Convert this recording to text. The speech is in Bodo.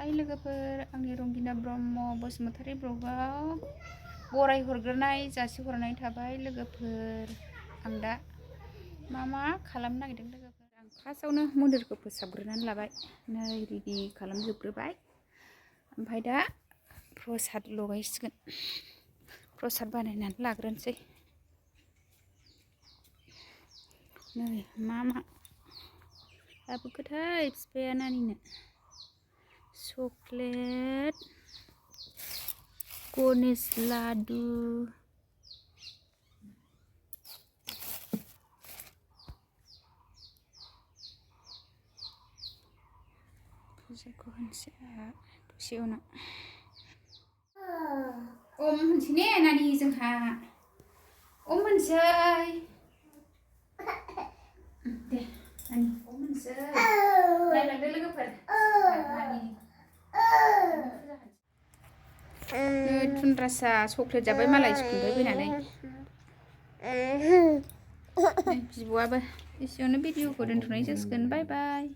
हाय लोगोफोर, आंनि रंगिना ब्रह्म बसुमतारी ब्लगाव बराय हरग्रोनाय जासिहरनाय थाबाय लोगोफोर। आं दा मा खालामनो नागिरदों लोगोफोर, आं फार्स्टआवनो मन्दिरखौ फोसाबग्रोनानै लाबाय, नै रेडि खालामजोबग्रोबाय। ओमफ्राय दा प्रसाद लगायसिगोन, प्रसाद बानायनानै लाग्रोनोसै। नै मा लाबोखोथाय बिफाया नानिनो चक्लेट, गणेश लाडु, फुजाखौ होनसै दसे उनाव। ओम होनसै ने नानि, जोंहा ओम होनसै दे नानि, ओम होनसै नायलांदो लोगोफोर। थुनद्रासा चक्लेट जाबाय मालाय स्कुलनिफ्राय फैनानै। बिब'आबो एसेयावनो भिडिअखौ दोनथ'नाय जासिगोन। बाय बाय।